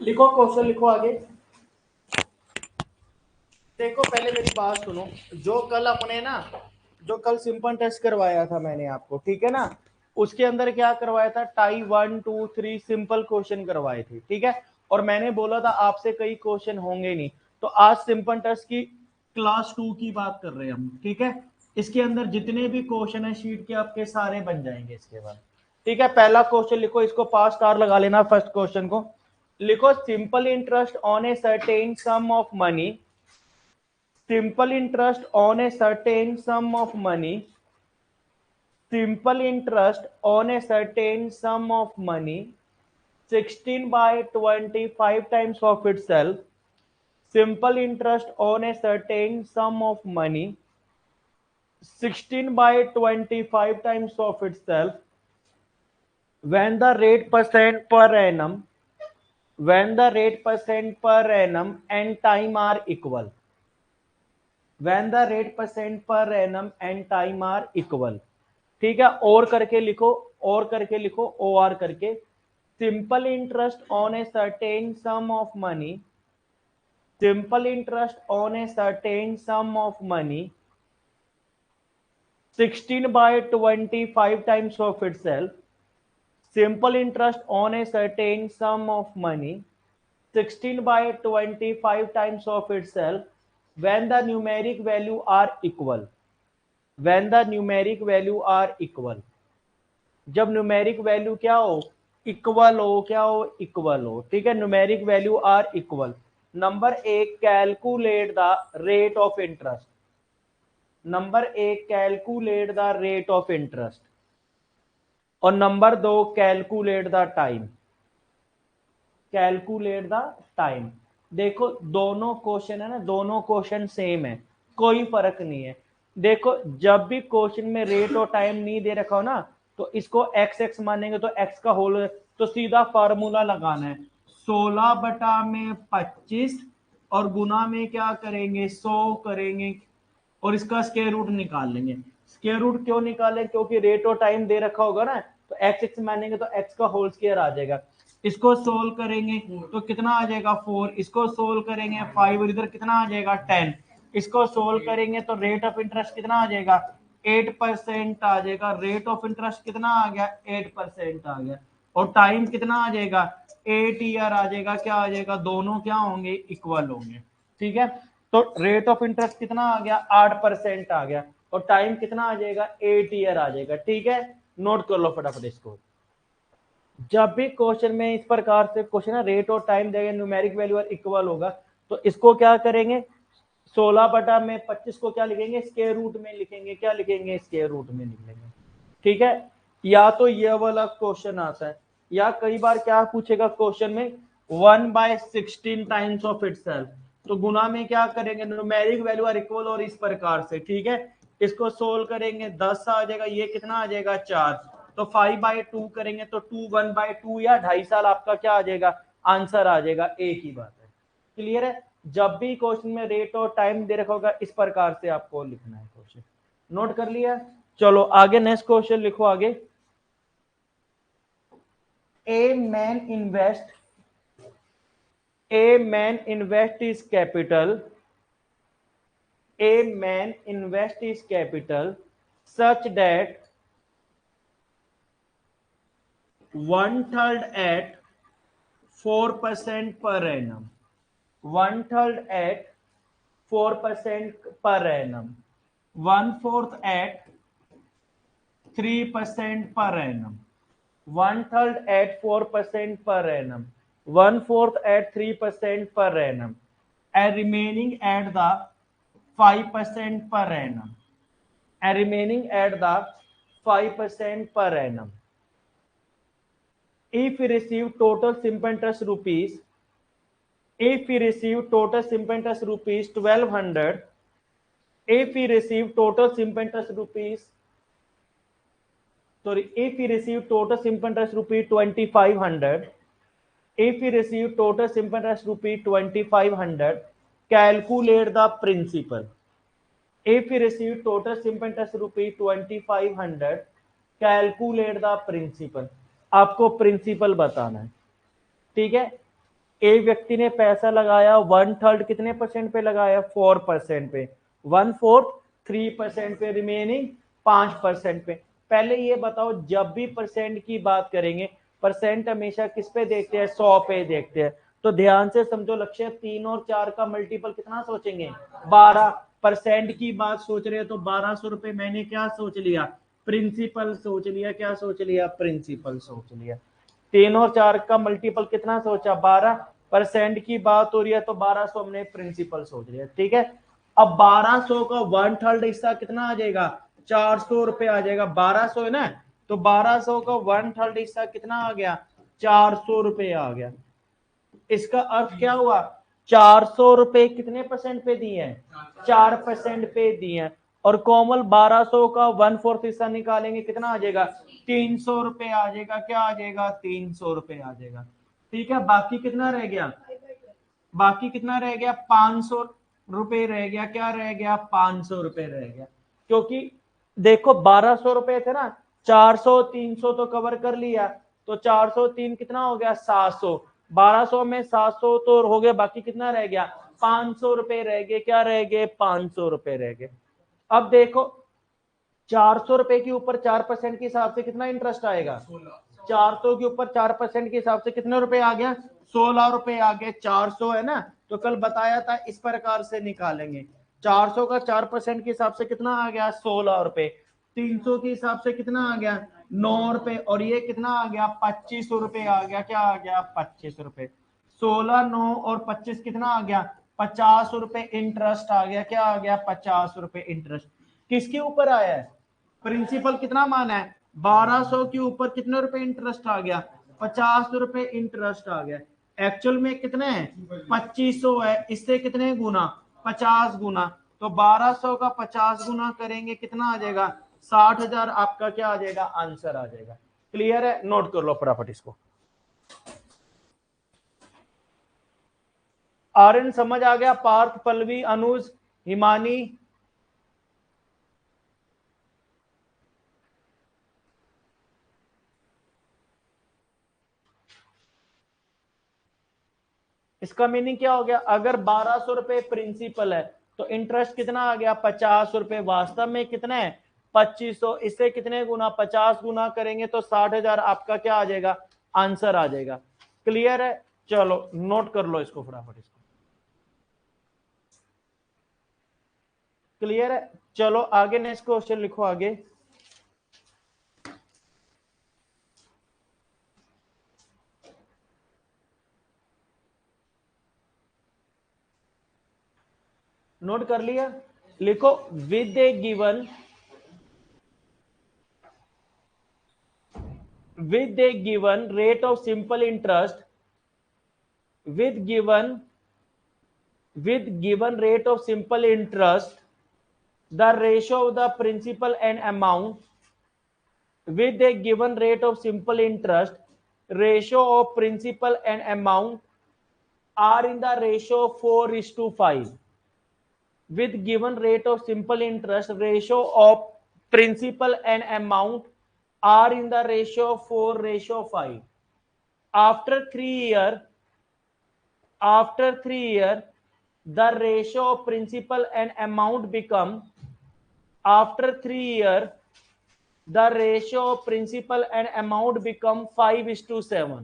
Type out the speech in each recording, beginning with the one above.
लिखो क्वेश्चन, लिखो आगे। देखो पहले मेरी बात सुनो। जो कल सिंपल टेस्ट करवाया था मैंने आपको, ठीक है ना, उसके अंदर क्या करवाया था, टाइप 1 2 3 सिंपल क्वेश्चन करवाए थे, ठीक है। और मैंने बोला था आपसे कई क्वेश्चन होंगे नहीं। तो आज सिंपल टेस्ट की क्लास 2 की बात कर रहे हैं हम, ठीक है। इसके अंदर जितने भी क्वेश्चन है शीट के आपके सारे बन जाएंगे इसके बाद, ठीक है। पहला क्वेश्चन लिखो, इसको 5 स्टार लगा लेना। फर्स्ट क्वेश्चन को लिखो, simple interest on a certain some of money, simple interest on a certain sum of money, simple interest on a certain sum of money, 16 by 25 times of itself, simple interest on a certain sum of money, 16 by 25 times of itself, when the rate percent per annum, when the rate percent per annum and time are equal, when the rate percent per annum and time are equal, ठीक है। और करके लिखो, और करके लिखो, O R करके, simple interest on a certain some of money, simple interest on a certain some of money, 16 by 25 times of itself, simple interest on a certain sum of money, 16 by 25 times of itself, when the numeric value are equal, when the numeric value are equal, जब numeric value क्या हो, equal हो, क्या हो, equal हो, ठीक है। Numeric value are equal. Number एक, calculate the rate of interest, number एक, calculate the rate of interest, और नंबर दो, calculate the time, calculate the time. देखो दोनों क्वेश्चन है ना, दोनों क्वेश्चन सेम है, कोई फर्क नहीं है। देखो जब भी क्वेश्चन में रेट और टाइम नहीं दे रखा हो ना, तो इसको एक्स एक्स मानेंगे तो एक्स का होल, तो सीधा फार्मूला लगाना है, 16/25 और गुना में क्या करेंगे, 100 करेंगे, और इसका स्क्वायर रूट निकाल लेंगे। स्क्वायर रूट क्यों निकालें, क्योंकि रेट और टाइम दे रखा होगा ना, तो एक्स एक्स मानेंगे तो एक्स का होल स्क्वायर आ जाएगा। इसको सोल्व करेंगे तो कितना आ जाएगा 4, इसको सोल्व करेंगे 5, और इधर कितना आ जाएगा 10, इसको सोल्व करेंगे तो रेट ऑफ इंटरेस्ट कितना आ जाएगा, 8% आ जाएगा। रेट ऑफ इंटरेस्ट कितना आ गया, 8% आ गया। और टाइम कितना आ जाएगा, 8 ईयर आ जाएगा। क्या आ जाएगा, दोनों क्या होंगे, इक्वल होंगे, ठीक है। तो रेट ऑफ इंटरेस्ट कितना आ गया, 8% आ गया, और टाइम कितना आ जाएगा, 8 ईयर आ जाएगा, ठीक है। नोट कर लो फटाफट इसको। जब भी क्वेश्चन में इस प्रकार से क्वेश्चन है, रेट और टाइम देगा, न्यूमेरिक वैल्यू और इक्वल होगा, तो इसको क्या करेंगे, 16/25 को क्या लिखेंगे, स्क्वायर रूट में लिखेंगे, क्या लिखेंगे, स्क्वायर रूट में लिख लेंगे, ठीक है। या तो ये वाला क्वेश्चन आता है, या कई बार क्या पूछेगा क्वेश्चन में, 1/16 टाइम्स ऑफ इटसेल्फ, तो गुना में क्या करेंगे, न्यूमेरिक वैल्यू आर इक्वल, और इस प्रकार से, ठीक है। इसको सोल्व करेंगे 10 आ जाएगा, ये कितना आ जाएगा 4, तो 5/2 करेंगे तो 2 1/2 या 2.5 साल आपका क्या आ जाएगा, आंसर आ जाएगा। एक ही बात है, क्लियर है। जब भी क्वेश्चन में रेट और टाइम दे रखा होगा, इस प्रकार से आपको लिखना है क्वेश्चन। नोट कर लिया, चलो आगे नेक्स्ट क्वेश्चन लिखो आगे। A man invest, a man invest his capital, a man invest his capital such that 1/3 at 4% per annum, 1/3 at 4% per annum, 1/4 at 3% per annum, 1/3 at 4% per annum, 1/4 at 3% per annum, and remaining at the 5% per annum, and remaining at the 5% per annum. If we receive total simple interest rupees, if we receive total simple interest rupees 1200, if we receive total simple interest rupees, sorry, if we receive total simple interest rupees 2500, if we receive total simple interest rupees 2500, calculate the principal. If we receive total simple interest rupees 2500, calculate the principal. आपको principal बताना है, ठीक है। एक व्यक्ति ने पैसा लगाया 1/3 कितने परसेंट पे लगाया, 4% पे, 1/4 3% पे, रिमेनिंग 5% पे। पहले ये बताओ, जब भी परसेंट की बात करेंगे, परसेंट हमेशा किस पे देखते हैं, 100 पे देखते हैं। तो ध्यान से समझो लक्ष्य, 3 और 4 का मल्टीपल कितना सोचेंगे, 12। परसेंट की बात सोच रहे हो तो 1200 रुपए मैंने क्या सोच लिया, प्रिंसिपल सोच लिया। क्या सोच लिया, प्रिंसिपल सोच लिया। 3 और 4 का मल्टीपल कितना सोचा, 12। परसेंट की बात हो रही है तो 1200 हमने प्रिंसिपल सोच लिया, ठीक है। अब 1200 का 1/3 हिस्सा कितना आ जाएगा, 400 रुपए आ जाएगा। 1200 है ना, तो 1200 का 1/3 हिस्सा कितना आ गया, 400 रुपए आ गया। इसका अर्थ क्या हुआ, 400 रुपए कितने परसेंट पे दिए हैं, 4% पे दिए हैं। और कोमल 1200 का 1/4 हिस्सा निकालेंगे, कितना आ जाएगा, 300 रुपए आ जाएगा। क्या आ जाएगा, 300 रुपए आ जाएगा, ठीक है। बाकी कितना रह गया, बाकी कितना रह गया, 500 रुपए रह गया। क्या रह गया, 500 रुपए रह गया। क्योंकि देखो 1200 रुपए थे ना, 400 300 तो कवर कर लिया, तो 403 कितना हो गया, 700। 1200 में 700 तो हो गया, बाकी कितना रह गया, 500 रुपए रह गए। क्या रह गए, 500 रुपए रह गए। अब देखो 400 रुपए के ऊपर 4% के हिसाब से कितना इंटरेस्ट आएगा, 400 के ऊपर 4% के हिसाब से कितने रुपए आ गया, 16 रुपए आ गए। 400 है ना, तो कल बताया था इस प्रकार से निकालेंगे। 400 का 4% के हिसाब से कितना आ गया, 16 रुपए। 300 के हिसाब से कितना आ गया, 9 रुपए। और ये कितना आ गया, 25 रुपए आ गया। क्या आ गया, 25 रुपए। 16 9 और 25 कितना आ गया, 50 रुपए इंटरेस्ट आ गया। क्या आ गया, 50 रुपए इंटरेस्ट। किसके ऊपर आया है, प्रिंसिपल कितना माना है, 1200 के ऊपर कितने रुपए इंटरेस्ट आ गया, 50 रुपए इंटरेस्ट आ गया। एक्चुअल में कितने हैं, 2500 है, इससे कितने गुना, 50 गुना। तो 1200 का 50 गुना करेंगे, कितना आ जाएगा, 60,000 आपका क्या आ जाएगा, आंसर आ जाएगा। क्लियर है, नोट कर लो फटाफट इसको। आर्यन समझ आ गया, पार्थ, पल्लवी, अनुज, हिमानी, इसका मीनिंग क्या हो गया, अगर 1200 रुपए प्रिंसिपल है तो इंटरेस्ट कितना आ गया, 50 रुपए। वास्तव में कितना है, 2500। इससे कितने गुना, 50 गुना करेंगे तो 60,000 आपका क्या आ जाएगा, आंसर आ जाएगा। क्लियर है, चलो नोट कर लो इसको फटाफट इसको। क्लियर है, चलो आगे नेक्स्ट क्वेश्चन लिखो आगे। नोट कर लिया, लिखो, with A given, with a given rate of simple interest, with given rate of simple interest, the ratio of the principal and amount, with a given rate of simple interest, ratio of principal and amount are in the ratio 4:5. With given rate of simple interest, ratio of principal and amount are in the ratio 4:5. After 3 years, the ratio of principal and amount become, after 3 years, the ratio of principal and amount become 5:7.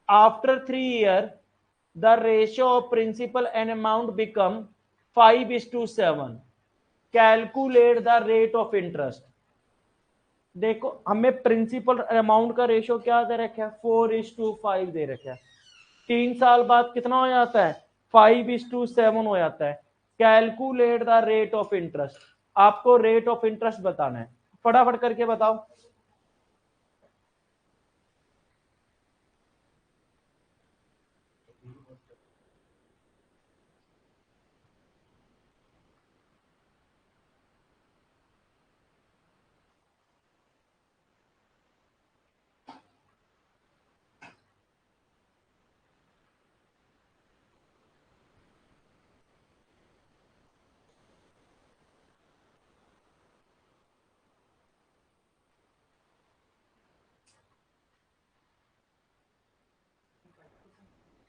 After 3 years, the ratio of principal and amount become 5:7. Calculate the rate of interest. देखो हमें principal amount का ratio क्या दे रखा है, 4:5 दे रखा है। 3 साल बाद कितना हो जाता है, 5:7 हो जाता है। Calculate the rate of interest, आपको रेट ऑफ इंटरेस्ट बताना है, फटाफट करके बताओ।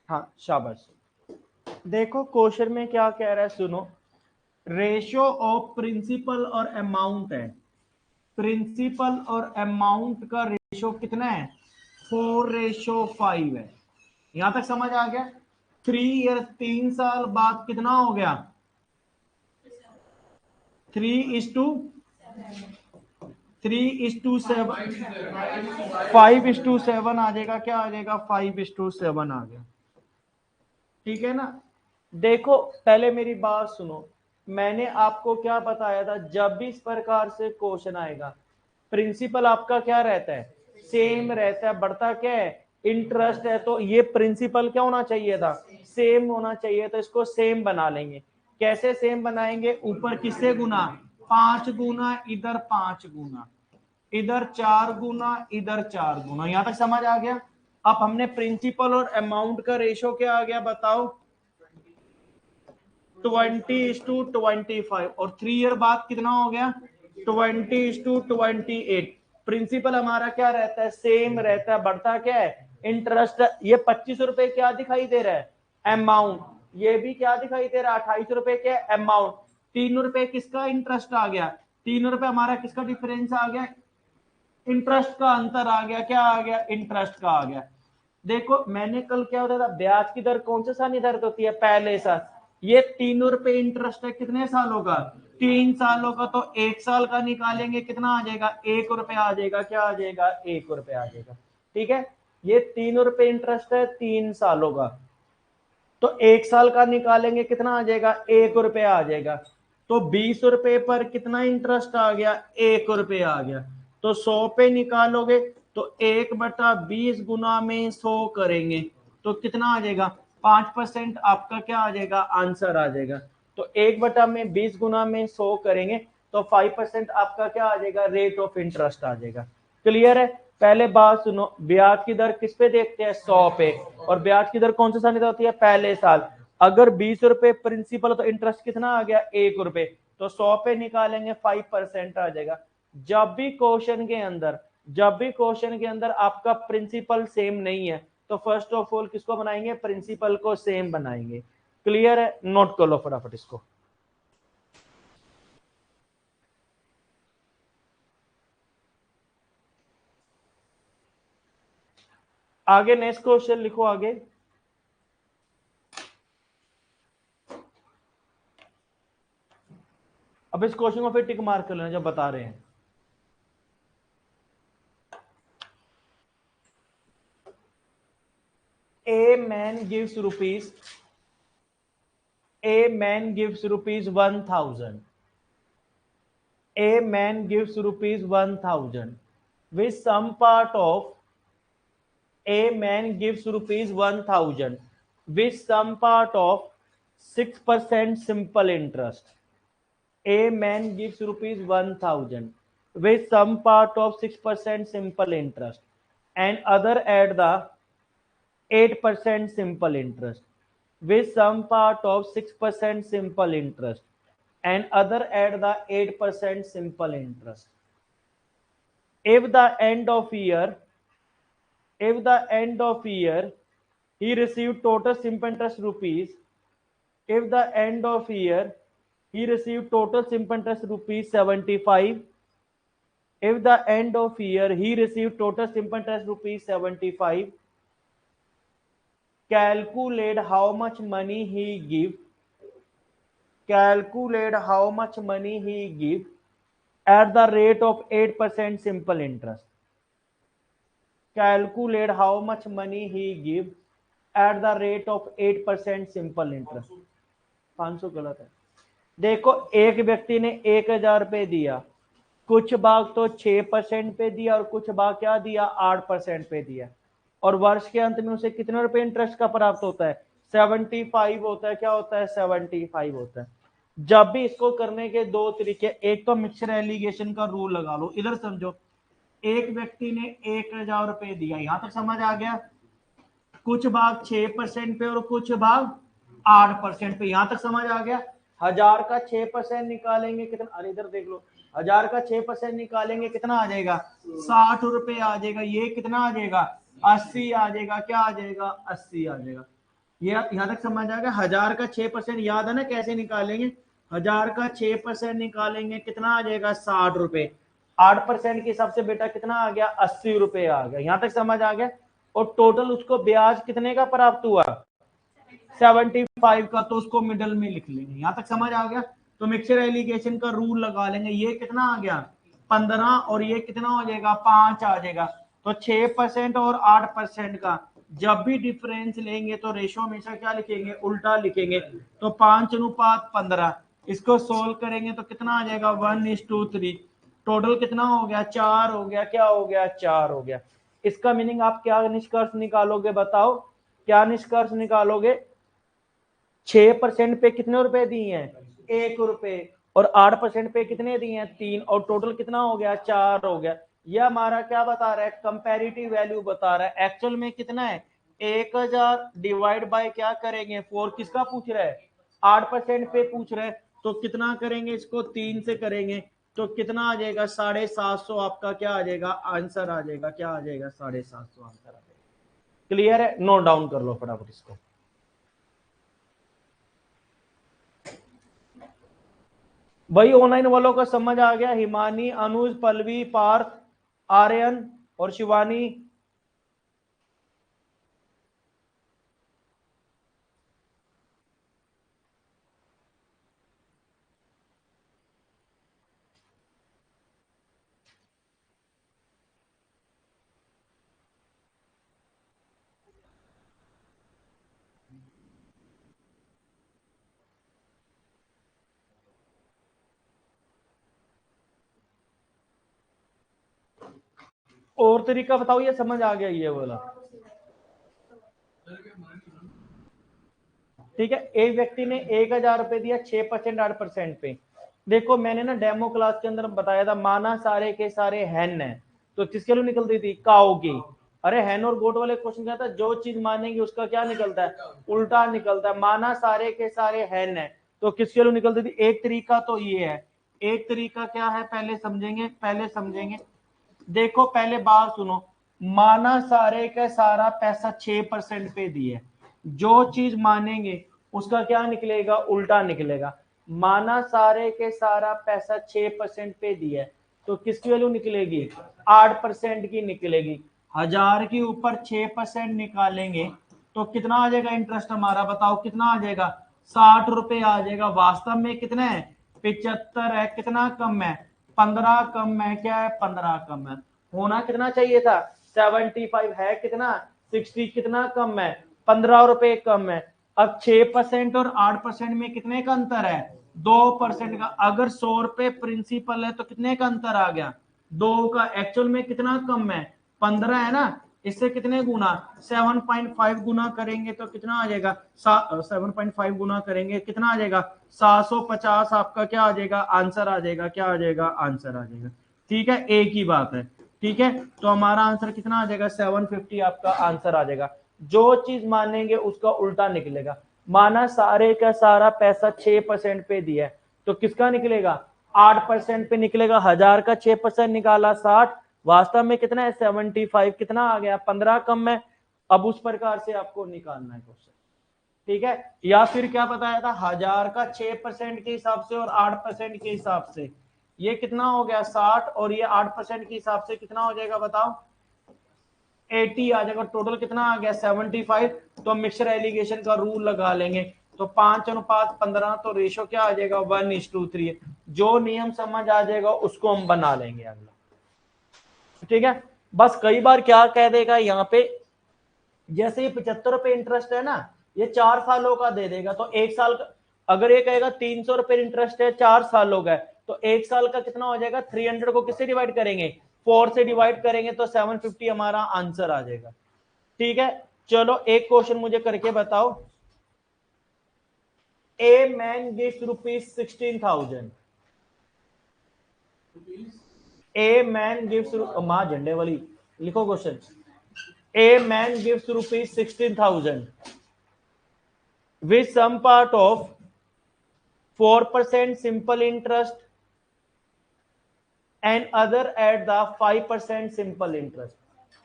हाँ शाबाश। देखो क्वेश्चन में क्या कह रहा है, सुनो। रेशियो ऑफ प्रिंसिपल और अमाउंट है। प्रिंसिपल और अमाउंट का रेशियो कितना है? 4:5 है। यहां तक समझ आ गया? 3 ईयर, 3 साल बाद कितना हो गया? 3:7, 5:7 आ जाएगा। क्या आ जाएगा? 5:7 आ गया। ठीक है ना? देखो पहले मेरी बात सुनो। मैंने आपको क्या बताया था, जब भी इस प्रकार से क्वेश्चन आएगा, प्रिंसिपल आपका क्या रहता है? सेम रहता है। बढ़ता क्या है? इंटरेस्ट है। तो ये प्रिंसिपल क्या होना चाहिए था? सेम होना चाहिए। तो इसको सेम बना लेंगे। कैसे सेम बनाएंगे? ऊपर किससे गुना? 5 गुना, इधर 5 गुना, इधर 4 गुना, इधर 4 गुना। यहां तक समझ आ गया? अब हमने प्रिंसिपल और अमाउंट का रेशो क्या आ गया बताओ? 20:25। और 3 ईयर बाद कितना हो गया? 20:28। प्रिंसिपल हमारा क्या रहता है? सेम रहता है। बढ़ता क्या है? इंटरेस्ट। ये 25 रुपए क्या दिखाई दे रहा है? अमाउंट। ये भी क्या दिखाई दे रहा है? 28 रुपए के अमाउंट। 3 रुपए किसका इंटरेस्ट आ गया? 3 रुपए हमारा किसका डिफरेंस आ गया? इंटरेस्ट का अंतर आ गया। क्या आ गया? इंटरेस्ट का आ गया। देखो मैंने कल क्या होता था, ब्याज की दर कौन से साल निर्धारित होती है? पहले साल। ये 3 रुपए इंटरेस्ट है, कितने सालों का? 3 सालों का। तो 1 साल का निकालेंगे, कितना आ जाएगा? 1 रुपए आ जाएगा। क्या आ जाएगा? 1 रुपए आ जाएगा। ठीक है। ये 3 रुपए इंटरेस्ट है 3 सालों का। तो 1 साल का निकालेंगे, कितना आ जाएगा? 1 रुपए आ जाएगा। तो 20 रुपए पर कितना इंटरेस्ट आ गया? 1 रुपए आ गया। तो 100 पे निकालोगे तो 1/20 गुना में 100 करेंगे तो कितना आ जाएगा? 5% आपका क्या आ जाएगा? आंसर आ जाएगा। तो 1/20 गुना में 100 करेंगे तो 5% आपका क्या आ जाएगा? रेट ऑफ इंटरेस्ट आ जाएगा। क्लियर है? पहले बात सुनो, ब्याज की दर किस पे देखते हैं? 100 पे। और ब्याज की दर कौन से साल होती है? पहले साल। अगर 20 रुपए प्रिंसिपल तो इंटरेस्ट कितना आ गया? 1 रुपए। तो 100 पे निकालेंगे 5% आ जाएगा। जब भी क्वेश्चन के अंदर आपका प्रिंसिपल सेम नहीं है तो फर्स्ट ऑफ ऑल किसको बनाएंगे? प्रिंसिपल को सेम बनाएंगे। क्लियर है? नोट कर लो फटाफट इसको। आगे नेक्स्ट क्वेश्चन लिखो आगे। अब इस क्वेश्चन को फिर टिक मार्क कर लेना जब बता रहे हैं। A man gives rupees 1,000. A man gives rupees 1,000. Which some part of A man gives rupees 1,000. Which some part of 6% simple interest. A man gives rupees 1,000. With some part of 6% simple interest. And other at the 8% simple interest, with some part of 6% simple interest, and other at the 8% simple interest. If the end of year, if the end of year, he received total simple interest rupees. If the end of year, he received total simple interest rupees 75. If the end of year, he received total simple interest rupees 75. Calculate how much money he give. Calculate how much money he give at the rate of 8% simple interest. Calculate how much money he give at the rate of 8% simple interest. 500 गलत है। देखो एक व्यक्ति ने 1,000 रुपए दिया, कुछ भाग तो 6% पे दिया और कुछ भाग क्या दिया? 8% पे दिया। और वर्ष के अंत में उसे कितने रुपए इंटरेस्ट का प्राप्त होता है? 75 होता है। क्या होता है? 75 होता है। जब भी इसको करने के दो तरीके, एक तो मिक्सर एलिगेशन का रूल लगा लो। इधर समझो, एक व्यक्ति ने 1,000 रुपए दिया, यहां तक समझ आ गया? कुछ भाग 6% पे और कुछ भाग 8% पे, यहां तक समझ आ गया? 1,000 का 6% निकालेंगे कितना? अरे इधर देख लो, 1,000 का 6% निकालेंगे कितना आ जाएगा? 60 रुपए आ जाएगा। ये कितना आ जाएगा? 80 आ जाएगा। क्या आ जाएगा? 80 आ जाएगा। ये यहाँ तक समझ आ गया। 1000 का 6% याद है ना कैसे निकालेंगे? 1000 का 6% निकालेंगे कितना आ जाएगा? 60 रुपए। 8% के हिसाब से बेटा कितना आ गया? 80 रुपए आ गया। यहाँ तक समझ आ गया। और टोटल उसको ब्याज कितने का प्राप्त हुआ? 75 का, तो उसको मिडल में लिख लेंगे। यहाँ तक समझ आ गया। तो मिक्सचर एलिगेशन का रूल लगा लेंगे। ये कितना आ गया? 15, और ये कितना हो जाएगा? 5 आ जाएगा। तो 6% और 8% का जब भी डिफरेंस लेंगे तो रेशो हमेशा क्या लिखेंगे? उल्टा लिखेंगे। तो 5:15। इसको सोल्व करेंगे तो कितना आ जाएगा? 1:3। टोटल कितना हो गया? 4 हो गया। क्या हो गया? 4 हो गया। इसका मीनिंग आप क्या निष्कर्ष निकालोगे? बताओ क्या निष्कर्ष निकालोगे? 6% पे कितने रुपए दिए हैं? 1 रुपए। और 8% पे कितने दिए हैं? 3। और टोटल कितना हो गया? 4 हो गया। यह हमारा क्या बता रहा है? कंपैरेटिव वैल्यू बता रहा है। एक्चुअल में कितना है? 1000 डिवाइड बाय क्या करेंगे? 4। किसका पूछ रहा है? 8% पे पूछ रहा है। तो कितना करेंगे? इसको 3 से करेंगे तो कितना आ जाएगा? 750। आपका क्या आ जाएगा? आंसर आ जाएगा। क्या आ जाएगा? 750 आंसर आ जाएगा। क्लियर है? नोट डाउन कर लो फटाफट इसको। वही ऑनलाइन वालों का समझ आ गया। हिमानी, अनुज, पल्लवी, पार्थ, आर्यन और शिवानी। और तरीका बताओ, ये समझ आ गया ये वाला? ठीक है। एक व्यक्ति ने 1000 रुपए दिया 6% 8% पे। देखो मैंने ना डेमो क्लास के अंदर बताया था, माना सारे के सारे हैन है तो किसके लिए निकलती थी? काऊ की। अरे हैन और गोट वाले क्वेश्चन क्या था? जो चीज मानेंगे उसका क्या निकलता है? उल्टा निकलता है। माना सारे के सारे हैन है तो किसके लिए निकलती थी? एक तरीका तो ये है। एक तरीका क्या है? पहले समझेंगे, पहले समझेंगे। देखो पहले बात सुनो। माना सारे का सारा पैसा 6% पे दिए, जो चीज मानेंगे उसका क्या निकलेगा? उल्टा निकलेगा। माना सारे के सारा पैसा 6% पे दिया तो किसकी वैल्यू निकलेगी? 8% की निकलेगी। 1000 के ऊपर 6% निकालेंगे तो कितना आ जाएगा इंटरेस्ट हमारा? बताओ कितना आ जाएगा? 60 रुपए आ जाएगा। वास्तव में कितना है? 75 है। कितना कम है? 15 कम है। क्या है? 15 कम है। होना कितना चाहिए था? 75 है। कितना? 60। कितना कम है? 15 रुपए कम है। अब 6% और 8% में कितने का अंतर है? 2% का। अगर 100 रुपए प्रिंसिपल है तो कितने का अंतर आ गया? 2 का। एक्चुअल में कितना कम है? 15 है ना। इससे कितने गुना? 7.5 गुना करेंगे तो कितना आ जाएगा? 7.5 गुना करेंगे कितना आ जाएगा? 750 आपका क्या आ जाएगा? आंसर आ जाएगा। क्या आ जाएगा? आंसर आ जाएगा। ठीक है, एक ही बात है। ठीक है, तो हमारा आंसर कितना आ जाएगा? 750 आपका आंसर आ जाएगा। जो चीज मानेंगे उसका उल्टा निकलेगा। माना सारे का सारा पैसा 6% पे दिया है तो किसका निकलेगा? 8% पे निकलेगा। 1000 का 6% निकाला 60। वास्तव में कितना है? 75। कितना आ गया? 15 कम है। अब उस प्रकार से आपको निकालना है क्वेश्चन। ठीक है। या फिर क्या बताया था? 1000 का 6% के हिसाब से और 8% के हिसाब से ये कितना हो गया? 60। और ये 8% के हिसाब से कितना हो जाएगा? बताओ। 80 आ जाएगा। टोटल कितना आ गया? 75। तो मिक्सचर एलिगेशन का रूल लगा लेंगे। तो 5:15 तो रेशो क्या आ जाएगा? 1:3। जो नियम समझ आ जाएगा उसको हम बना लेंगे अगला। ठीक है। बस कई बार क्या कह देगा यहाँ पे, जैसे ये 75 रुपए इंटरेस्ट है ना, ये 4 सालों का दे देगा। तो एक साल का अगर ये कहेगा 300 रुपए इंटरेस्ट है 4 सालों का है तो एक साल का कितना हो जाएगा? 300 को किससे डिवाइड करेंगे? 4 से डिवाइड करेंगे तो 750 हमारा आंसर आ जाएगा। ठीक है। चलो एक क्वेश्चन मुझे करके बताओ। A man gives ₹16,000। A man gives, मां झंडे वाली लिखो question. A man gives ₹16,000 with some part of 4% simple interest and other at the 5% simple interest.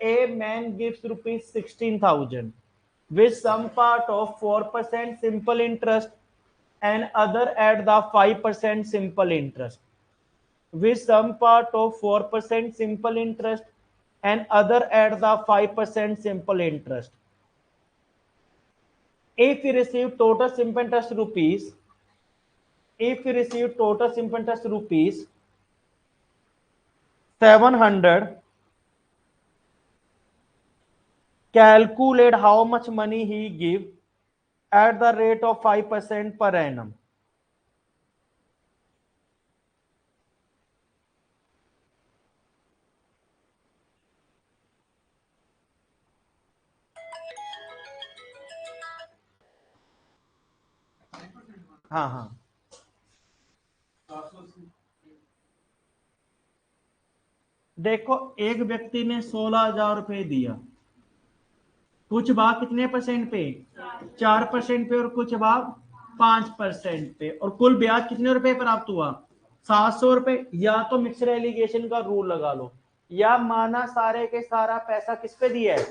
A man gives ₹16,000 with some part of 4% simple interest and other at the 5% simple interest, with some part of 4% simple interest and other at the 5% simple interest. If we receive total simple interest rupees, if we receive total simple interest rupees 700, calculate how much money he give at the rate of 5% per annum. हाँ हाँ, देखो एक व्यक्ति ने 16,000 रुपए दिया, कुछ भाग कितने परसेंट पे, 4% पे, और कुछ भाग 5% पे, और कुल ब्याज कितने रुपए प्राप्त हुआ, 700 रुपए। या तो मिक्सर एलिगेशन का रूल लगा लो, या माना सारे के सारा पैसा किस पे दिया है,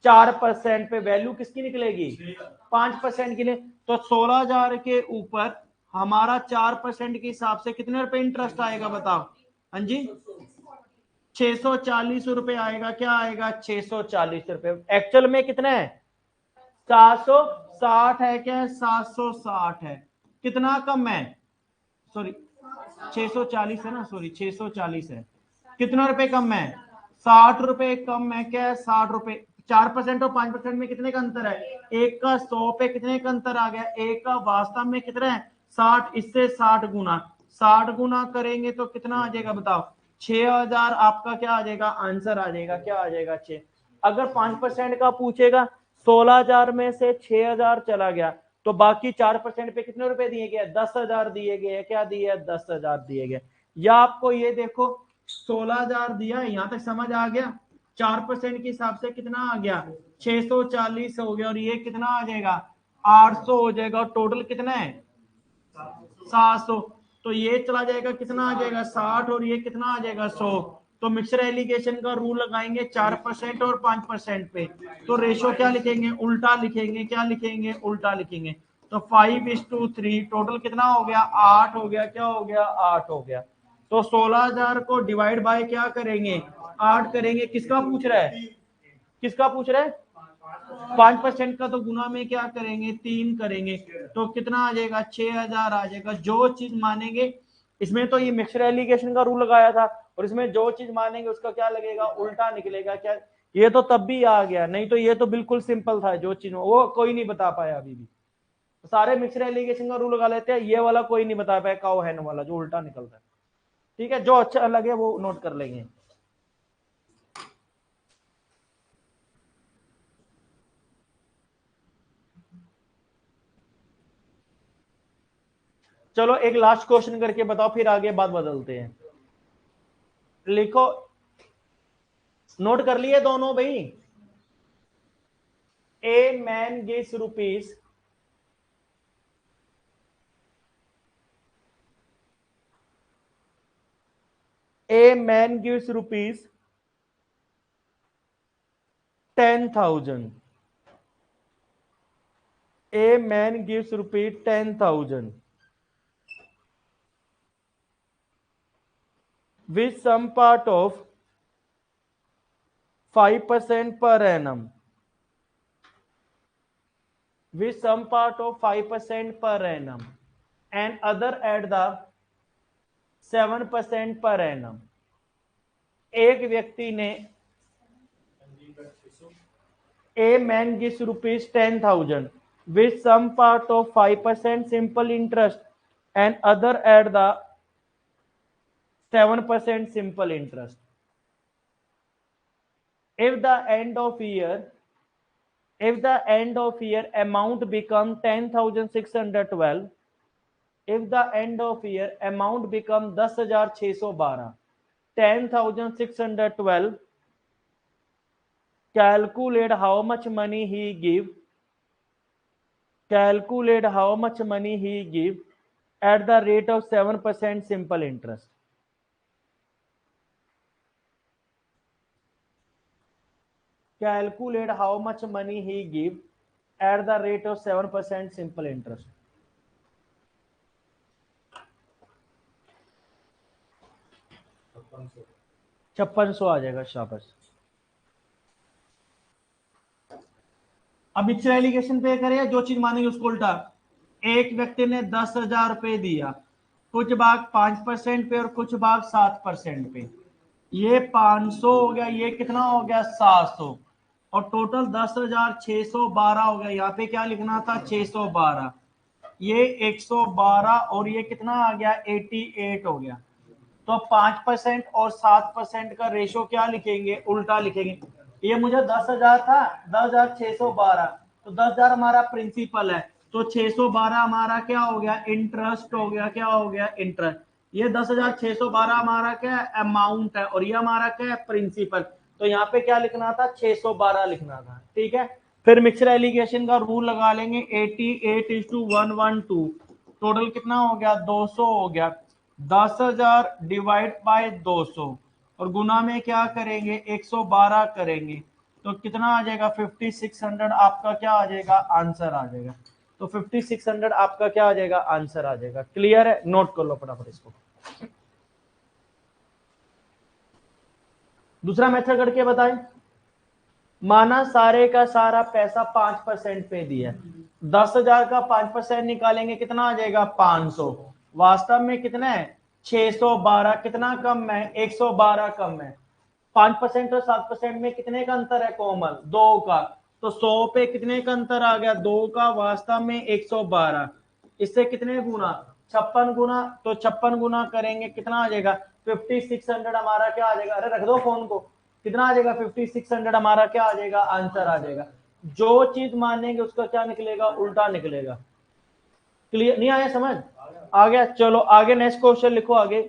4% पे, वैल्यू किसकी निकलेगी, 5% के लिए। तो 16,000 के ऊपर हमारा 4% के हिसाब से कितने रुपए इंटरेस्ट आएगा बताओ। हाँ जी, 640 रुपए आएगा। क्या आएगा, 640 रुपए। एक्चुअल में कितना है, 760 है। क्या है, 760 है। कितना कम है, सॉरी 640 है ना, सॉरी 640 है। कितना रुपए कम है, 60 रुपए कम है। क्या है, 60 रुपए। 4% और 5% में कितने का अंतर है, एक का 100 पे कितने का अंतर आ गया, एक का वास्तव में कितना है 60। इससे 60 गुना, 60 गुना करेंगे तो कितना आ जाएगा बताओ, 6,000 आपका क्या आ जाएगा, आंसर आ जाएगा। क्या आ जाएगा, 6। अगर 5% का पूछेगा, 16,000 में से 6,000 चला गया, तो बाकी 4% पे कितने रुपए दिए गए, 10,000 दिए गए। क्या दिए, 10,000 दिए गए। या आपको ये देखो 16,000 दिया, यहां तक समझ आ गया। 4% के हिसाब से कितना आ गया, 640 हो गया, और ये कितना आ जाएगा, 800 हो जाएगा। और टोटल कितना है, 700। तो ये चला जाएगा, कितना आ जाएगा 60, और ये कितना आ जाएगा 100। तो मिक्सर एलिगेशन का रूल लगाएंगे 4% और 5% पे, तो रेशो क्या लिखेंगे, उल्टा लिखेंगे। क्या लिखेंगे, उल्टा लिखेंगे। तो 5:3, टोटल कितना हो गया, 8 हो गया। क्या हो गया, 8 हो गया। तो 16,000 को डिवाइड बाय क्या करेंगे, 8 करेंगे। किसका पूछ रहा है, किसका पूछ रहा है, 5% का। तो गुना में क्या करेंगे, 3 करेंगे। तो कितना आ जाएगा, 6,000 आ जाएगा। जो चीज मानेंगे, इसमें तो ये मिक्सर एलिगेशन का रूल लगाया था, और इसमें जो चीज मानेंगे उसका क्या लगेगा, उल्टा निकलेगा। क्या, ये तो तब भी आ गया, नहीं तो ये तो बिल्कुल सिंपल था। जो चीज वो कोई नहीं बता पाया अभी भी। सारे मिक्सर एलिगेशन का रूल लगा लेते हैं, ये वाला कोई नहीं बता पाया, काउ हैन वाला जो उल्टा निकलता है। ठीक है, जो अच्छा लगे वो नोट कर लेंगे। चलो एक लास्ट क्वेश्चन करके बताओ, फिर आगे बात बदलते हैं। लिखो, नोट कर लिए दोनों भाई। A man gives rupees, a man gives rupees 10,000, a man gives rupees 10,000 with some part of 5% per annum, with some part of 5% per annum and other at the 7% per annum। एक व्यक्ति ने, a man gives rupees 10,000 with some part of 5% simple interest and other at the 7% simple interest. If the end of year, if the end of year amount become 10,612, if the end of year amount become 10,612, 10,612, calculate how much money he give, calculate how much money he give at the rate of 7% simple interest। Calculate how much money he give eight the rate of 7% simple interest. 5600 आ जाएगा, शाबाश। अब mixer allegation पे करें, जो चीज मानेंगे उसको उल्टा। एक व्यक्ति ने 10,000 रुपए दिया, कुछ भाग 5% पे और कुछ भाग 7% पे। ये 500 हो गया, ये कितना हो गया 700, और टोटल 10,612 हो गया। यहाँ पे क्या लिखना था 612, ये 112 और ये कितना आ गया 88 हो गया। तो 5% और 7% का रेशो क्या लिखेंगे, उल्टा लिखेंगे। ये मुझे 10,000 था, 10,612, तो 10,000 हमारा प्रिंसिपल है, तो 612 हमारा क्या हो गया इंटरेस्ट हो गया, क्या हो गया इंटरेस्ट। ये 10,612 हमारा क्या है अमाउंट है, और ये हमारा क्या है प्रिंसिपल। तो यहाँ पे क्या लिखना था 612 लिखना था, ठीक है। फिर मिक्सर एलिगेशन का रूल लगा लेंगे, 88:112, टोटल कितना हो गया 200 हो गया। 10,000 डिवाइड बाय 200 और गुना में क्या करेंगे 112 करेंगे, तो कितना आ जाएगा 5600 आपका क्या आ जाएगा आंसर आ जाएगा। तो 5600 आपका क्या आ जाएगा आंसर आ जाएगा। क्लियर है, नोट कर लो फटाफट इसको। दूसरा मेथड करके बताएं। माना सारे का सारा पैसा 5% पे दिया, 10,000 का 5% निकालेंगे कितना आ जाएगा 500। वास्तव में कितना है 612, कितना कम है 112 कम है। 5% और 7% में कितने का अंतर है कोमल 2 का, तो 100 पे कितने का अंतर आ गया 2 का, वास्तव में 112। इससे कितने गुना 56 गुना, तो 56 गुना करेंगे कितना आ जाएगा 5600 हमारा क्या आ जाएगा। अरे रख दो फोन को, कितना आ जाएगा 5600 हमारा क्या आ जाएगा आंसर आ जाएगा। जो चीज मानेंगे उसका क्या निकलेगा उल्टा निकलेगा। क्लियर नहीं आया समझ आ गया। चलो आगे नेक्स्ट क्वेश्चन लिखो आगे।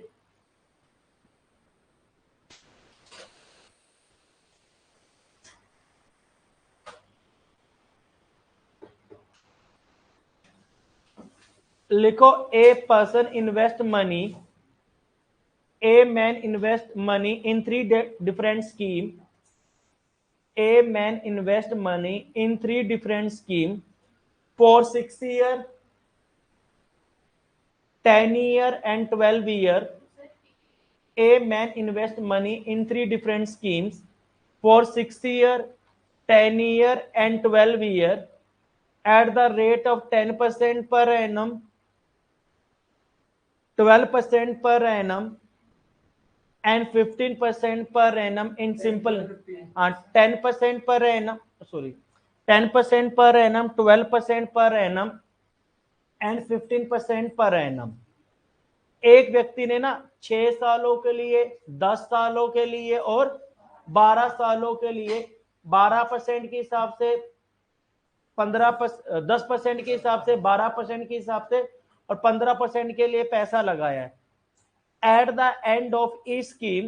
लिखो a person invest money, a man invest money in three different scheme, a man invest money in three different scheme for 6 year, 10 year and 12 year. A man invest money in three different schemes for 6 year, 10 year and 12 year at the rate of 10% per annum, 12% per annum and 15% per annum in simple 10% per annum, sorry 10% per annum, 12% per annum and 15% per annum। एक व्यक्ति ने ना 6 सालों के लिए, 10 सालों के लिए और 12 सालों के लिए 12% के हिसाब से 10% के हिसाब से 12% के हिसाब से और 15% के लिए पैसा लगाया है। At the end of each scheme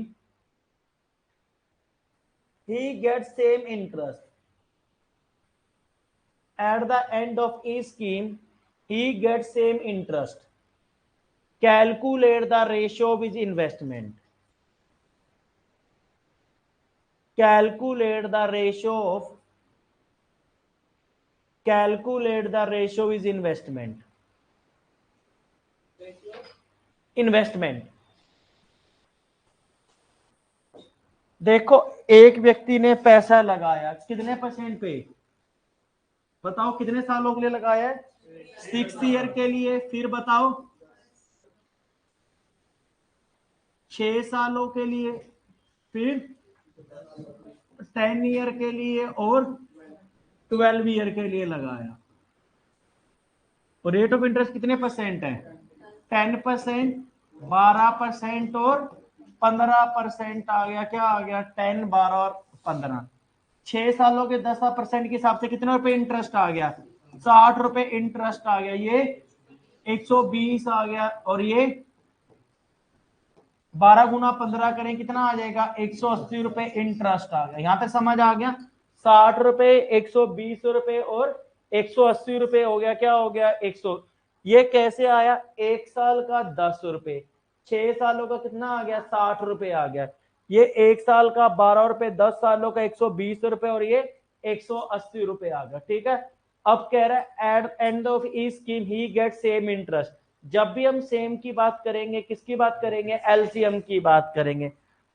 he gets same interest। At the end of each scheme he gets same interest। Calculate the ratio of his investment। Calculate the ratio of his investment। देखो एक व्यक्ति ने पैसा लगाया कितने percent पे, बताओ कितने सालों के लिए लगाया है 6 ईयर के लिए, फिर बताओ 6 सालों के लिए, फिर 10 ईयर के लिए और 12 ईयर के लिए लगाया। और रेट ऑफ इंटरेस्ट कितने परसेंट है 10%, 12% और 15% आ गया, क्या आ गया 10, 12 और 15। 6 सालों के 10% के हिसाब से कितने रुपए इंटरेस्ट आ गया 60 रुपए इंटरेस्ट आ गया। ये 120 आ गया, और ये 12 गुना 15 करें कितना आ जाएगा 180 रुपए इंटरेस्ट आ गया। यहां तक समझ आ गया 60 रुपए 120 रुपए और 180 रुपए हो गया, क्या हो गया 100। ये कैसे आया 1 साल का 10 रुपए, 6 सालों का कितना आ गया 60 रुपए आ गया। ये 1 साल का 12 रुपए, 10 सालों का 120 रुपए और ये 180 रुपए आ गया। ठीक है, अब कह रहा है at end of each scheme he get same interest. जब भी हम सेम की बात करेंगे, किसकी बात करेंगे, एलसीएम की बात करेंगे।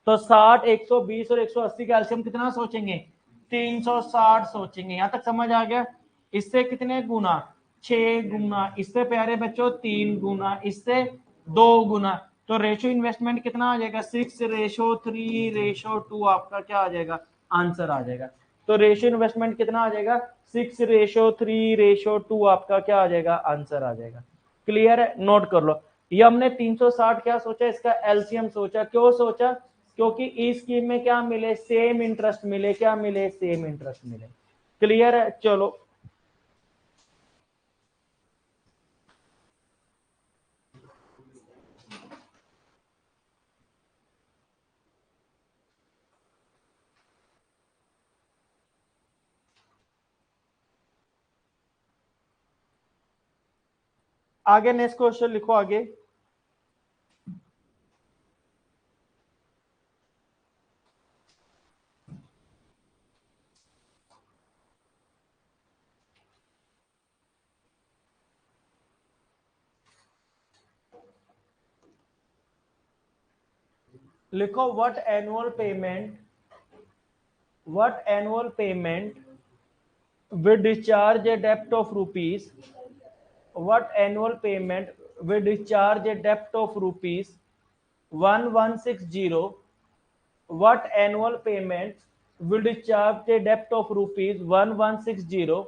तो 60, 120 और 180 का एलसीएम कितना सोचेंगे, 360 सोचेंगे। यहां तक समझ आ गया। इससे कितने गुना, 6 गुना, इससे प्यारे बच्चों 3 गुना, इससे 2 गुना। तो रेशो इन्वेस्टमेंट कितना आ जाएगा, 6:3:2 आपका क्या आ जाएगा, आंसर आ जाएगा। तो रेशियो इन्वेस्टमेंट कितना आ जाएगा, 6:3:2 आपका क्या आ जाएगा, आंसर आ जाएगा। क्लियर है, नोट कर लो। ये हमने 360 क्या सोचा, इसका एलसीएम सोचा। क्यों सोचा, क्योंकि इस स्कीम में क्या मिले, सेम इंटरेस्ट मिले, क्या मिले, सेम इंटरेस्ट मिले। क्लियर है, चलो आगे नेक्स्ट क्वेश्चन लिखो आगे। लिखो what annual payment will discharge a debt of rupees, what annual payment will discharge a debt of rupees 1160, what annual payment will discharge a debt of rupees 1160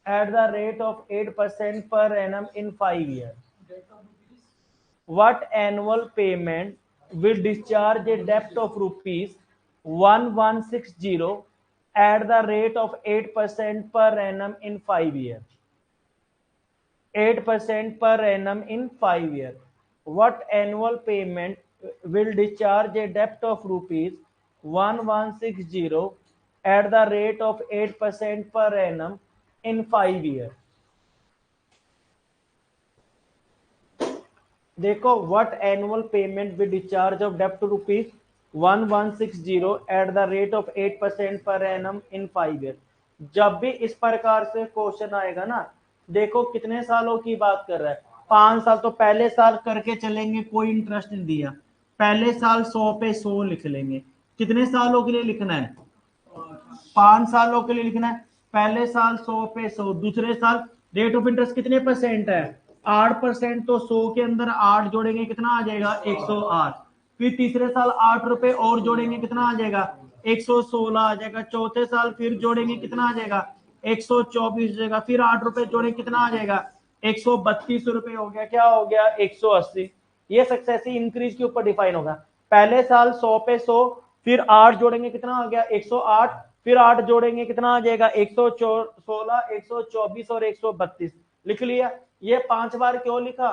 at the rate of 8% per annum in 5 years. What annual payment will discharge a debt of rupees 1160 at the rate of 8% per annum in 5 years? 8% per annum in 5 years. What annual payment will discharge a debt of rupees 1160 at the rate of 8% per annum in 5 years? देखो, what annual payment with discharge of डेप्ट rupees 1160 at the rate of 8% per annum in 5 year. जब भी इस प्रकार से question आएगा ना, देखो कितने सालों की बात कर रहा है, 5 साल। तो पहले साल करके चलेंगे, कोई इंटरेस्ट नहीं दिया, पहले साल 100 पे 100 लिख लेंगे। कितने सालों के लिए लिखना है, 5 सालों के लिए लिखना है। पहले साल 100 पे 100, दूसरे साल रेट ऑफ इंटरेस्ट कितने परसेंट है, 8%। तो 100 के अंदर 8 जोड़ेंगे कितना आ जाएगा, 108। फिर तीसरे साल 8 रुपए और जोड़ेंगे कितना आ जाएगा, 116 आ जाएगा। चौथे साल फिर जोड़ेंगे कितना आ जाएगा, 124 हो जाएगा। फिर 8 रुपए जोड़ेंगे कितना आ जाएगा, 132 रुपए हो गया, क्या हो गया, 180। ये सक्सेसिव इंक्रीज के ऊपर डिफाइन होगा। पहले साल 100 पे 100, फिर 8 जोड़ेंगे कितना आ गया, 108। फिर 8 जोड़ेंगे कितना आ जाएगा, 116, 124 और 132। लिख लिया। ये 5 बार क्यों लिखा,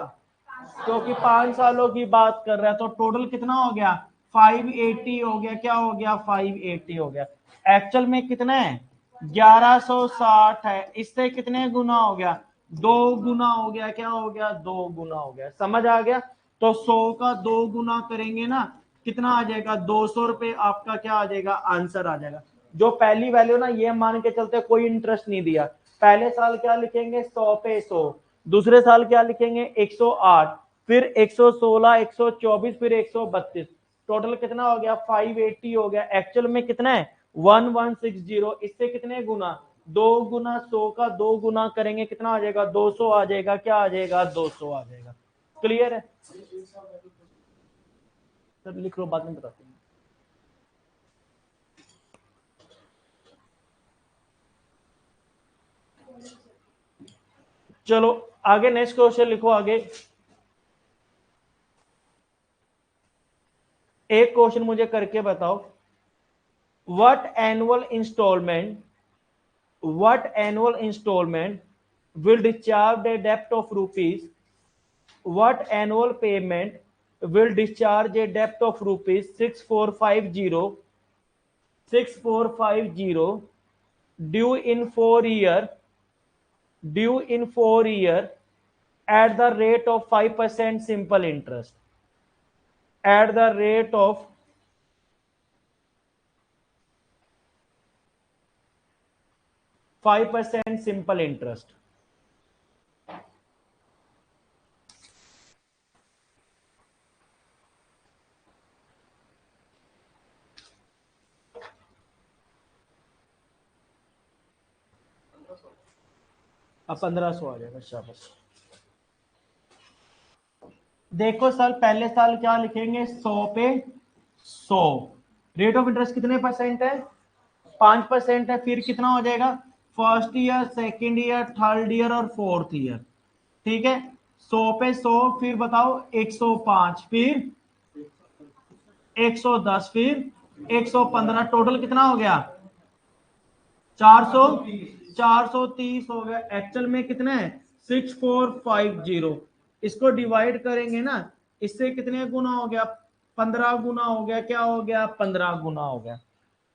क्योंकि 5 सालों की बात कर रहा है। तो टोटल कितना हो गया, 580 हो गया। क्या हो गया, 580 हो गया। एक्चुअल में कितना है, 1160 है। इससे कितने गुना हो गया, 2 गुना हो गया। क्या हो गया, 2 गुना हो गया। समझ आ गया। तो 100 का 2 गुना करेंगे ना, कितना आ जाएगा, 200 रुपए आपका क्या आ जाएगा, आंसर आ जाएगा। जो पहली वैल्यू ना, ये मान के चलते कोई इंटरेस्ट नहीं दिया। पहले साल क्या लिखेंगे, 100 पे 100, दूसरे साल क्या लिखेंगे, 108, फिर 116, 124, फिर 132। टोटल कितना हो गया, 580 हो गया। एक्चुअल में कितना है, 1160। इससे कितने गुना, 2 गुना। 100 का 2 गुना करेंगे कितना आ जाएगा, 200 आ जाएगा। क्या आ जाएगा, 200 आ जाएगा। क्लियर है, सर लिख लो, बाद में बताते हैं। चलो आगे नेक्स्ट क्वेश्चन लिखो आगे। एक क्वेश्चन मुझे करके बताओ। What annual instalment will discharge a debt of rupees, what annual payment will discharge a debt of rupees 6450 due in 4 year at the rate of 5% simple interest, at the rate of 5% simple interest। अब 1500 आ जाएगा। शाबाश। देखो sir पहले साल क्या लिखेंगे, 100 पे 100। Rate of interest कितने परसेंट है, 5% है। फिर कितना हो जाएगा, first year, second year, third year और फोर्थ ईयर। ठीक है, 100 पे 100, फिर बताओ 105, फिर 110, फिर 115, टोटल कितना हो गया, 400, 430 हो गया। एक्चुअल में कितने हैं, 6450। इसको डिवाइड करेंगे ना, इससे कितने गुना हो गया, 15 गुना हो गया। क्या हो गया, 15 गुना हो गया।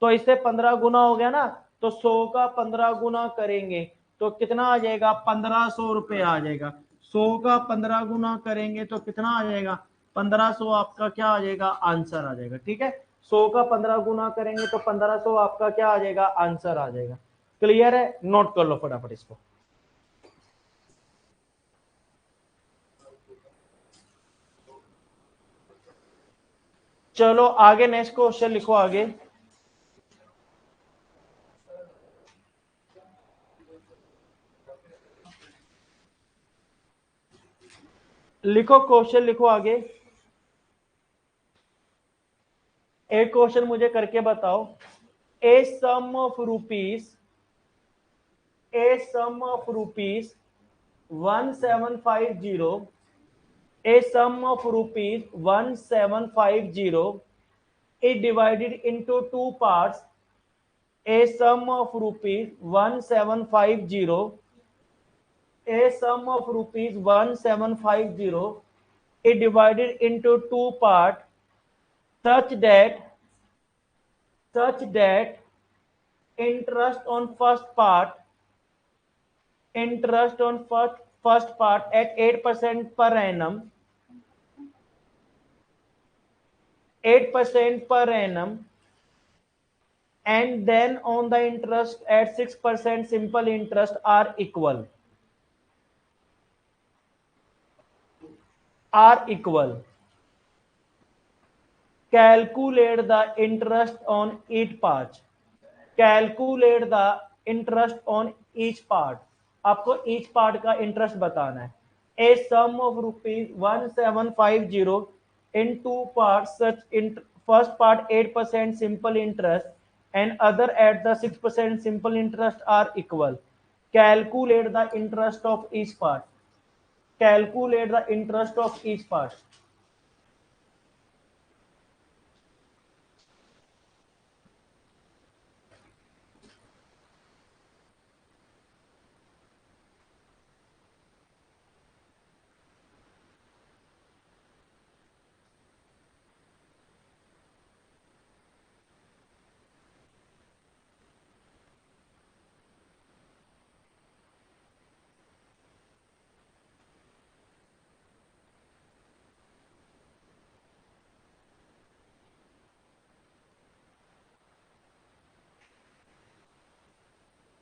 तो इससे 15 गुना हो गया ना, तो 100 का 15 गुना करेंगे तो कितना आ जाएगा, 1500 रुपये आ जाएगा। 100 का 15 गुना करेंगे तो कितना आ जाएगा, 1500 आपका क्या आ जाएगा, आंसर आ जाएगा। ठीक है, 100 का 15 गुना करेंगे तो 1500 आपका क्या आ जाएगा, आंसर आ जाएगा। क्लियर है, नोट कर लो फटाफट इसको। चलो आगे नेक्स्ट क्वेश्चन लिखो आगे। लिखो क्वेश्चन लिखो आगे। एक क्वेश्चन मुझे करके बताओ। A sum of rupees, a sum of rupees 1750, a sum of rupees 1750 is divided into two parts. A sum of rupees 1750, a sum of rupees 1750 is divided into two parts such that interest on first part at 8% per annum, 8% per annum, and then on the interest at 6% simple interest are equal. Calculate the interest on each part. Calculate the interest on each part. आपको each part का interest बताना है. A sum of rupees 1750 in two parts. Such first part 8% simple interest and other at the 6% simple interest are equal. Calculate the interest of each part. Calculate the interest of each part.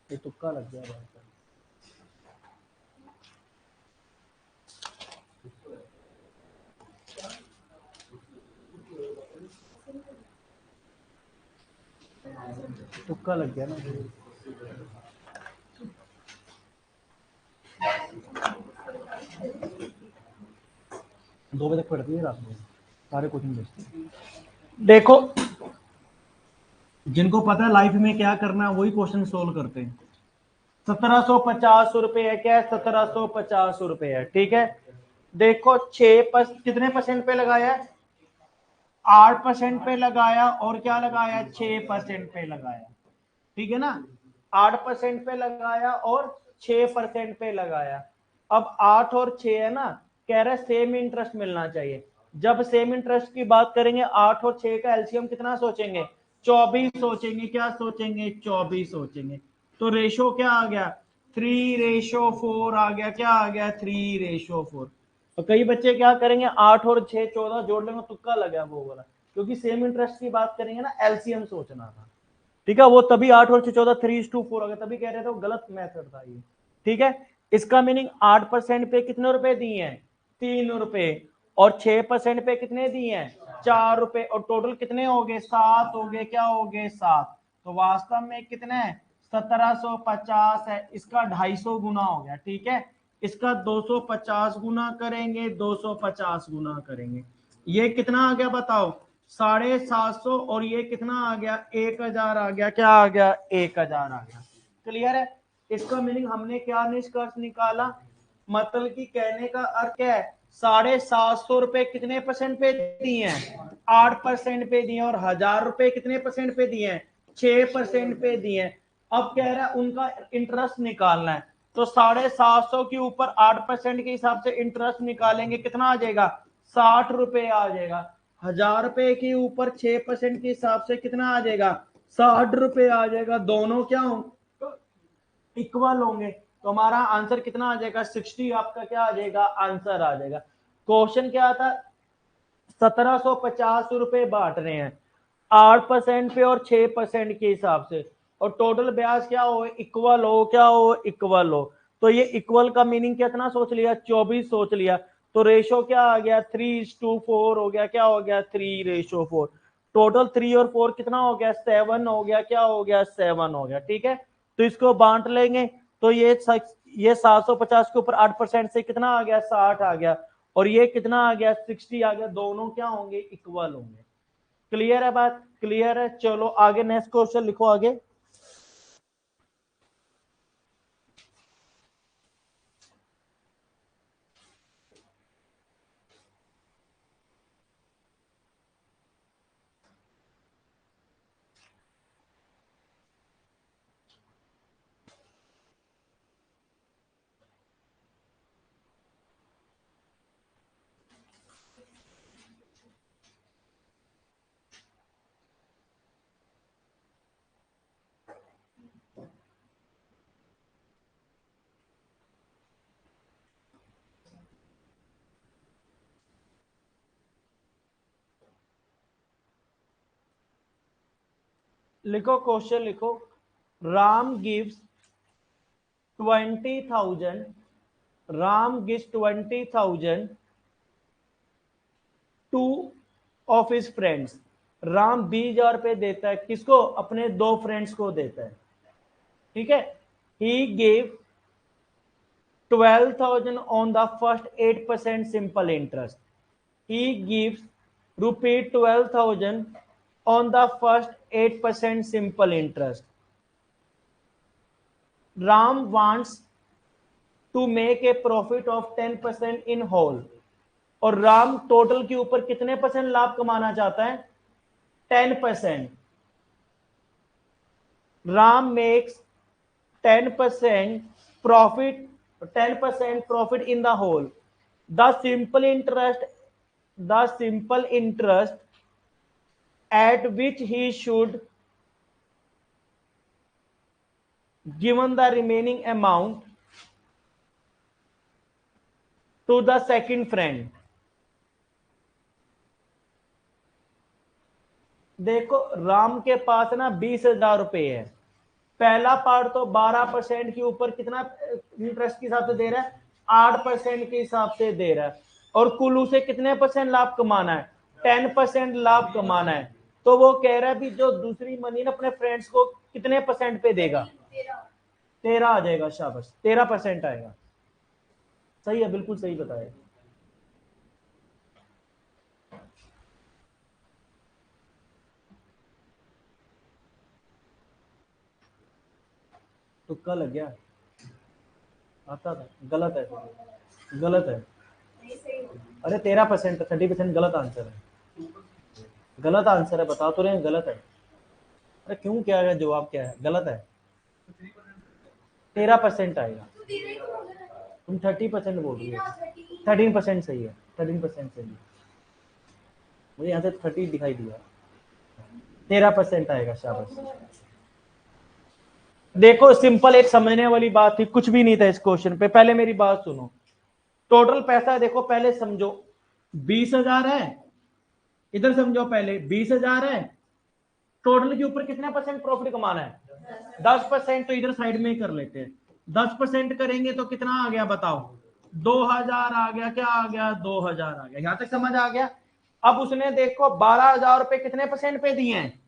ये तुक्का लग गया भाई। तुक्का लग गया ना। 2 बजे तक पढ़ती है रात में, सारे कोचिंग भेजते। देखो जिनको पता है लाइफ में क्या करना है वही क्वेश्चन सोल्व करते हैं। 1750 है, क्या है, 1750 है। ठीक है, देखो 6 कितने परसेंट पे लगाया, 8% पे लगाया, और क्या लगाया, 6% पे लगाया। ठीक है ना, 8% पे लगाया और 6% पे लगाया। अब 8 और 6 है ना, कह रहा है सेम इंटरेस्ट मिलना चाहिए। जब सेम इंटरेस्ट की बात करेंगे 8 और 6 का एलसीएम कितना सोचेंगे, 24 सोचेंगे। क्या सोचेंगे, 24 सोचेंगे। तो रेशो क्या आ गया, 3:4 आ गया। क्या आ गया, 3:4। तो कई बच्चे क्या करेंगे, 8 और 6 14 जोड़ लेंगे, तुक्का लगा वो वाला, क्योंकि सेम इंटरेस्ट की बात करेंगे ना, एलसीएम सोचना था। ठीक है, वो तभी 8 और 14 3:4 हो गया, तभी कह रहे थे वो गलत मेथड था ये। ठीक है, इसका मीनिंग 8% पे कितने रुपए दिए हैं, 3 रुपए, और 6% पे कितने दिए हैं, 4 रुपए, और टोटल कितने हो गए, 7 हो गए। क्या हो गए, 7। तो वास्तव में कितने हैं, 1750 है, इसका 250 गुना हो गया, ठीक है। इसका 250 गुना करेंगे, 250 गुना करेंगे, ये कितना आ गया बताओ, 750, और ये कितना आ गया, 1000 आ गया, क्या आ गया, 1000 आ गया। क्लियर है। इसका मीनिंग हमने क्या निष्कर्ष निकाला, मतलब कि कहने का अर्थ क्या है, 750 रुपए कितने परसेंट पे दिए हैं, 8% पे दिए, और 1000 रुपए कितने परसेंट पे दिए हैं, 6% पे दिए हैं। अब कह रहा है उनका इंटरेस्ट निकालना है, तो 750 के ऊपर 8% के हिसाब से इंटरेस्ट निकालेंगे, कितना आ जाएगा, 60 रुपए आ जाएगा। 1000 रुपए के ऊपर 6% के हिसाब से कितना आ जाएगा, 60 रुपए आ जाएगा। दोनों क्या होंगे, इक्वल होंगे, तो हमारा आंसर कितना आ जाएगा, 60 आपका क्या आ जाएगा, आंसर आ जाएगा। क्वेश्चन क्या था, 1750 रुपए बांट रहे हैं 8% पे और 6% के हिसाब से, और टोटल ब्याज क्या हो, इक्वल हो, क्या हो, इक्वल हो। तो ये इक्वल का मीनिंग कितना सोच लिया, 24 सोच लिया। तो रेशो क्या आ गया, 3:4 हो गया, क्या हो गया, 3:4। टोटल 3 और 4 कितना हो गया, 7 हो गया, क्या हो गया, 7 हो गया, ठीक है। तो इसको बांट लेंगे, तो ये 750 के ऊपर 8% से कितना आ गया, 60 आ गया, और ये कितना आ गया, 60 आ गया। दोनों क्या होंगे, इक्वल होंगे। क्लियर है बात, क्लियर है। चलो आगे नेक्स्ट क्वेश्चन लिखो आगे। लिखो क्वेश्चन लिखो, Ram gives 20,000, Ram gives 20,000 two of his friends. Ram 20,000 रुपए देता है, किसको, अपने 2 फ्रेंड्स को देता है, ठीक है। He gave 12,000 on the first 8% simple interest. He gives rupee 12,000 on the first 8% simple interest. Ram wants to make a profit of 10% in whole. और राम टोटल के ऊपर कितने परसेंट लाभ कमाना चाहता है, 10%। Ram makes 10% profit, 10% profit in the whole. The simple interest at which he should given the remaining amount to the second friend. देखो राम के पास ना 20,000 रुपए है, पहला पार्ट तो 12% के ऊपर कितना इंटरेस्ट के हिसाब से दे रहा है, 8% के हिसाब से दे रहा है, और कुल उसे कितने परसेंट लाभ कमाना है, 10% लाभ कमाना है। तो वो कह रहा है भी जो दूसरी मनी ना अपने फ्रेंड्स को कितने परसेंट पे देगा, 13 आ जाएगा, शाबाश 13% आएगा। सही है, बिल्कुल सही बताया। तुक्का लग गया, आता था, गलत है, गलत है। अरे 13%, 30% गलत आंसर है, गलत आंसर है, बता तो रहे हैं गलत है। अरे क्यों, क्या है जवाब, क्या है, गलत है, 13% आएगा। तुम 30% बोल रही हो, 13% सही है, 13% सही है, मुझे यहाँ से 30 दिखाई दिया, 13% आएगा, शाबाश। देखो सिंपल एक समझने वाली बात थी, कुछ भी नहीं था इस क्वेश्चन पे। पहले मेरी बात सुनो, टोटल पैसा देखो, पहले समझो 20,000 है, इधर समझो, पहले 20,000 है, टोटल के ऊपर कितने परसेंट प्रॉफिट कमाना है, 10%। तो इधर साइड में ही कर लेते हैं, 10% करेंगे तो कितना आ गया बताओ, 2,000 आ गया, क्या आ गया, 2,000 आ गया। यहां तक समझ आ गया। अब उसने देखो 12,000 रुपए कितने परसेंट पे दिए हैं,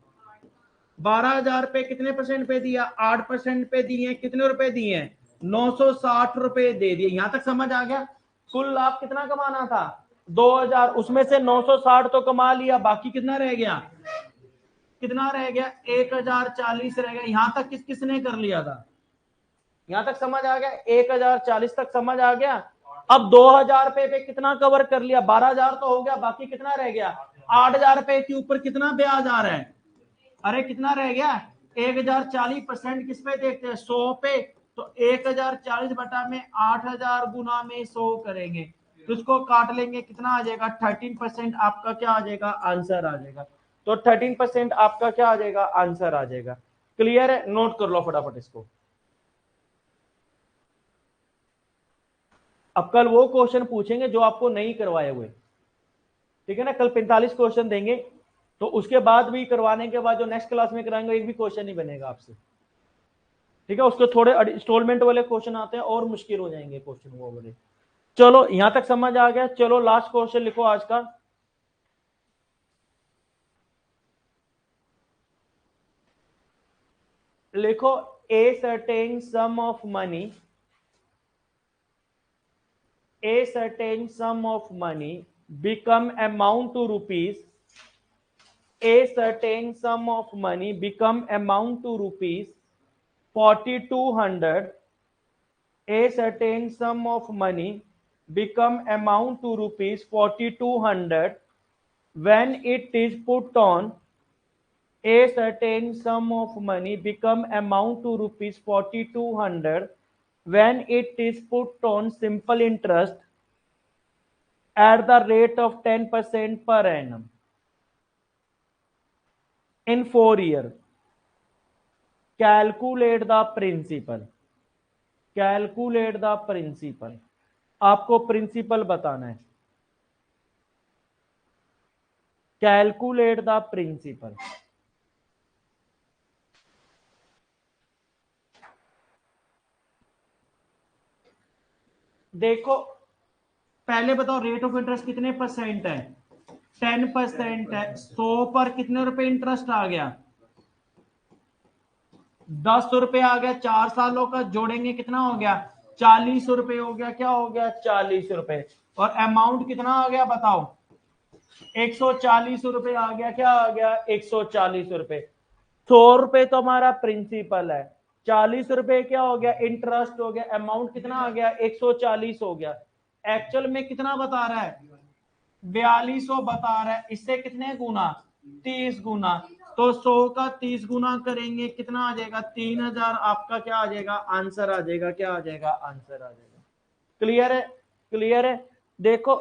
12,000 पे कितने परसेंट पे दिया? 8% पे दिए। कितने रुपए दिए? 960 रुपए दे दिए। यहां तक समझ आ गया? कुल लाभ कितना कमाना था? 2,000, उसमें से 960 तो कमा लिया, बाकी कितना रह गया? कितना रह गया? 1,040 रह गया। यहां तक किस किसने कर लिया था? यहां तक समझ आ गया? 1,040 तक समझ आ गया। अब 2,000 रुपए पे कितना कवर कर लिया? 12,000 तो हो गया, बाकी कितना रह गया? 8,000 रुपए के ऊपर कितना ब्याज आ रहा है? अरे कितना रह गया? 1,040% किस पे देखते हैं? 100 पे। तो 1,040 बटा में 8,000 गुना में 100 करेंगे, तो इसको काट लेंगे, कितना आ जाएगा? 13% आपका क्या आ जाएगा? आंसर आ जाएगा। तो 13% आपका क्या आ जाएगा? आंसर आ जाएगा। क्लियर है? नोट कर लो फटाफट इसको। अब कल वो क्वेश्चन पूछेंगे जो आपको नहीं करवाए हुए, ठीक है ना? कल 45 क्वेश्चन देंगे, तो उसके बाद भी करवाने के बाद जो नेक्स्ट क्लास में कराएंगे एक भी क्वेश्चन नहीं बनेगा आपसे, ठीक है? उसके थोड़े इंस्टॉलमेंट वाले क्वेश्चन आते हैं और मुश्किल हो जाएंगे क्वेश्चन वो वाले। चलो यहां तक समझ आ गया। चलो लास्ट क्वेश्चन लिखो आज का। लिखो a certain some of money, a certain sum of money become amount to rupees, a certain sum of money become amount to rupees 4,200, a certain sum of money become amount to rupees 4,200 when it is put on, a certain sum of money become amount to rupees 4,200 when it is put on simple interest at the rate of 10% per annum in 4 years. Calculate the principal. Calculate the principal. आपको principal बताना है। Calculate the principal. देखो पहले बताओ rate of interest कितने percent है? 10% है। 100 पर कितने रुपए इंटरेस्ट आ गया? 10 रुपए आ गया। 4 सालों का जोड़ेंगे कितना हो गया? 40 रुपए हो गया। क्या हो गया? 40 रुपए। और अमाउंट कितना आ गया बताओ? 140 रुपए आ गया। क्या आ गया? 140 रुपए। 100 रुपए तो हमारा प्रिंसिपल है, 40 रुपए क्या हो गया? इंटरेस्ट हो गया। अमाउंट कितना आ गया? 140 हो गया। एक्चुअल में कितना बता रहा है? 4200 बता रहा है। इससे कितने गुना? 30 गुना। तो 100 का 30 गुना करेंगे, कितना आ जाएगा? 3,000 आपका क्या आ जाएगा? आंसर आ जाएगा। क्या आ जाएगा? आंसर आ जाएगा। क्लियर है? क्लियर है? देखो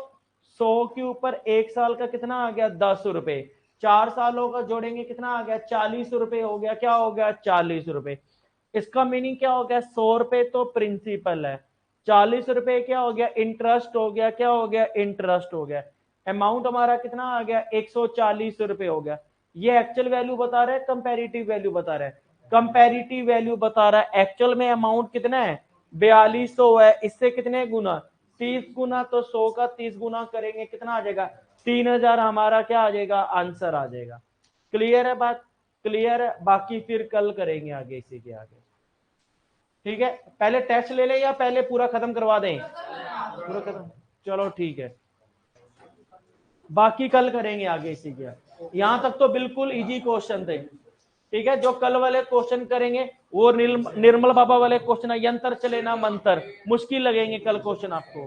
100 के ऊपर एक साल का कितना आ गया? 10 रुपए। 4 सालों का जोड़ेंगे कितना आ गया? 40 रुपए हो गया। क्या हो गया? 40 रुपए। इसका मीनिंग क्या हो गया? 100 रुपए तो प्रिंसिपल है, 40 रुपए क्या हो गया? इंटरेस्ट हो गया। क्या हो गया? इंटरेस्ट हो गया। अमाउंट हमारा कितना आ गया? 140 रुपए हो गया। ये एक्चुअल वैल्यू बता रहा है, कंपैरेटिव वैल्यू बता रहा है? कंपैरेटिव वैल्यू बता रहा है। एक्चुअल में अमाउंट कितना है? 4200 है। इससे कितने गुना? 30 गुना। तो 100 का 30 गुना करेंगे, कितना आ जाएगा? 3,000 हमारा क्या आ जाएगा? आंसर आ जाएगा। क्लियर है बात? क्लियर है? बाकी फिर कल करेंगे आगे, इसी के आगे, ठीक है? पहले टेस्ट ले ले या पहले पूरा खत्म करवा दें? पूरा खत्म। चलो ठीक है, बाकी कल करेंगे आगे इसी के। यहां तक तो बिल्कुल इजी क्वेश्चन थे, ठीक है? जो कल वाले क्वेश्चन करेंगे वो निर्मल बाबा वाले क्वेश्चन है, यंत्र चले ना मंत्र, मुश्किल लगेंगे कल क्वेश्चन आपको।